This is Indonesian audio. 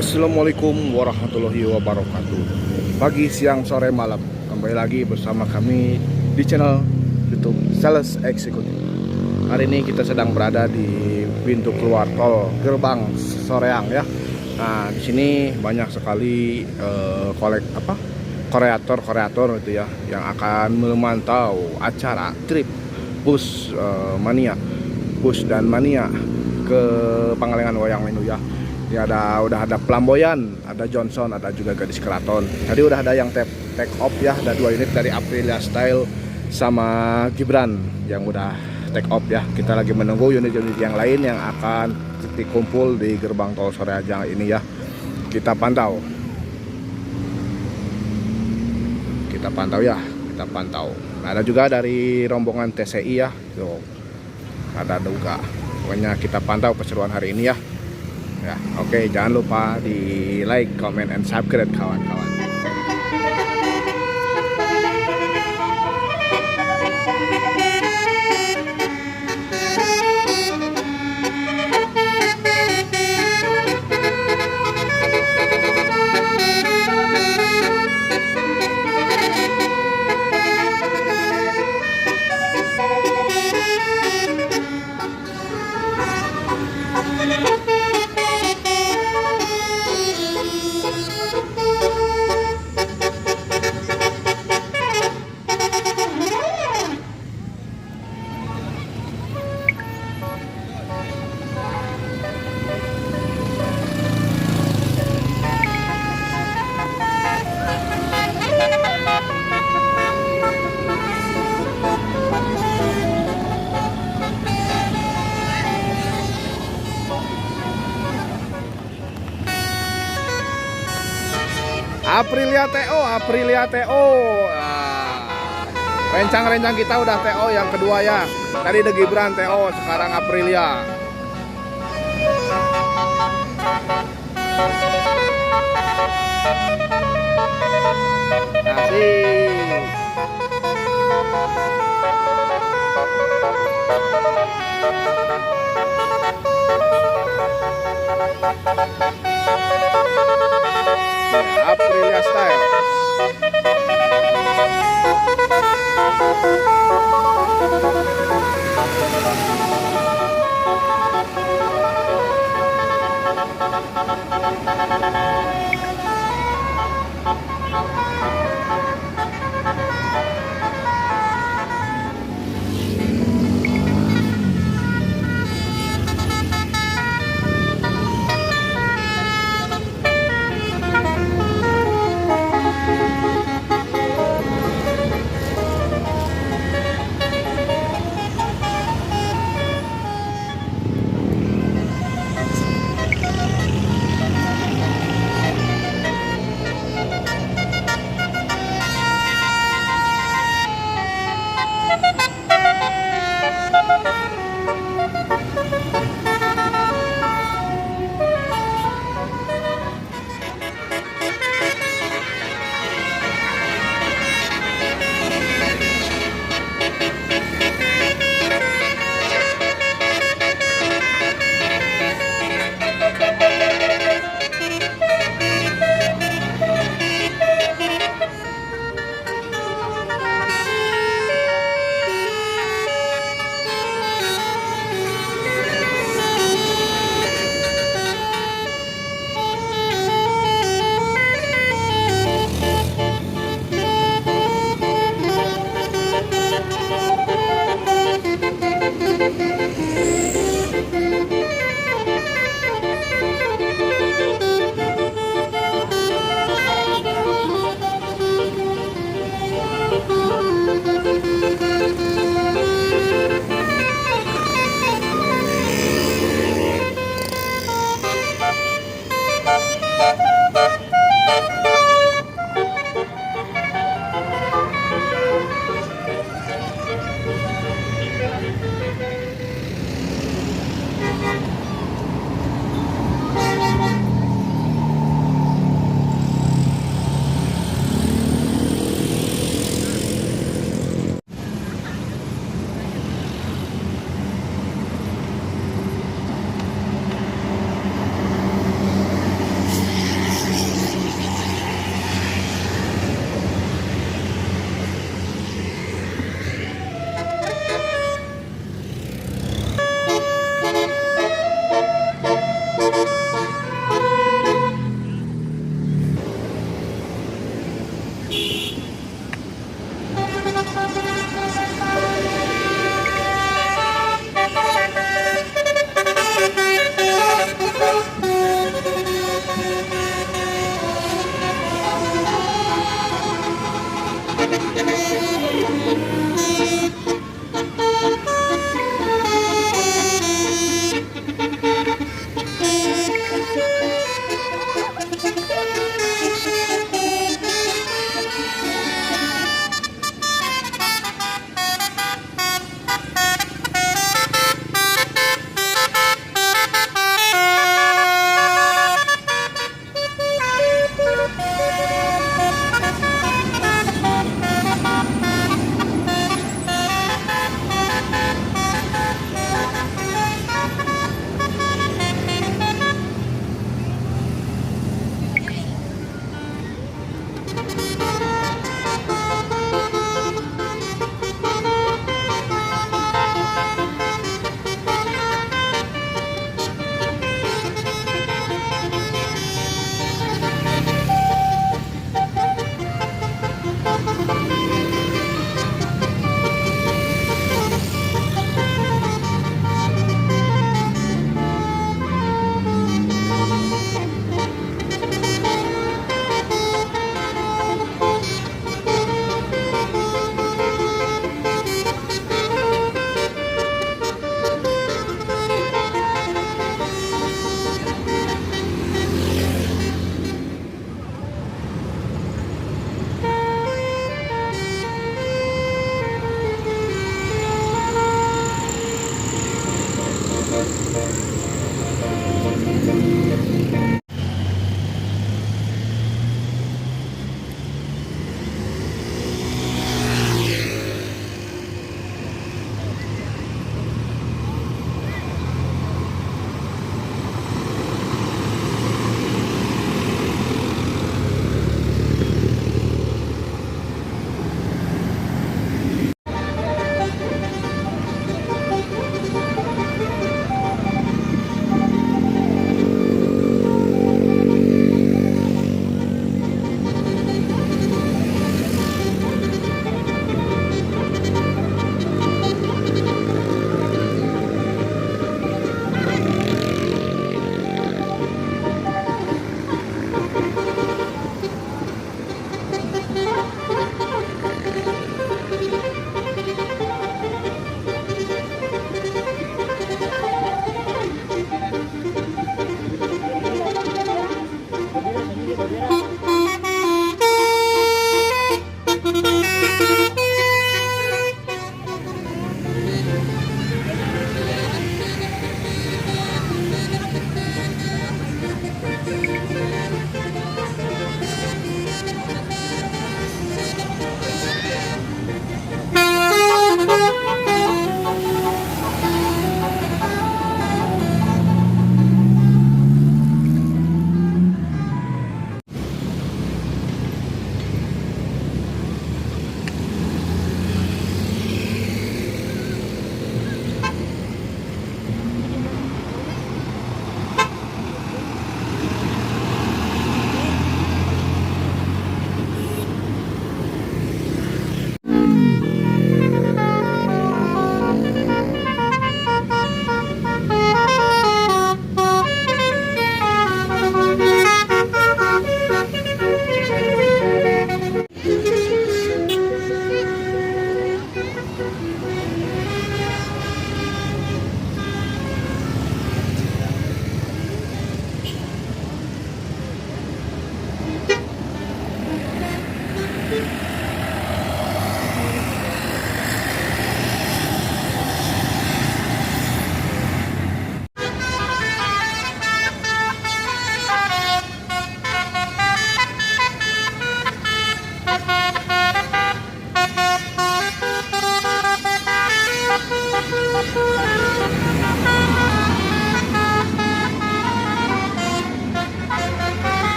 Assalamualaikum warahmatullahi wabarakatuh. Pagi, siang, sore, malam, kembali lagi bersama kami di channel YouTube Sales Eksekutif. Hari ini kita sedang berada di pintu keluar tol Gerbang Soreang ya. Nah, di sini banyak sekali kreator itu ya yang akan memantau acara trip bus dan mania ke Pangalengan Wayang Windu ya. Ya udah ada Flamboyan, ada Johnson, ada juga Gadis Keraton. Tadi udah ada yang take off ya, ada 2 unit dari Aprilia Style sama Gibran yang udah take off ya. Kita lagi menunggu unit-unit yang lain yang akan dikumpul di gerbang tol Soreang ini ya. Kita pantau ya, kita pantau. Nah, ada juga dari rombongan TCI ya, tuh ada juga. Pokoknya kita pantau keseruan hari ini ya. Ya, oke, jangan lupa di like, comment, and subscribe kawan-kawan. Aprilia TO. Rencang kita udah TO yang kedua ya. Tadi The Gibran TO, sekarang Aprilia. Asik. Aprilia Style.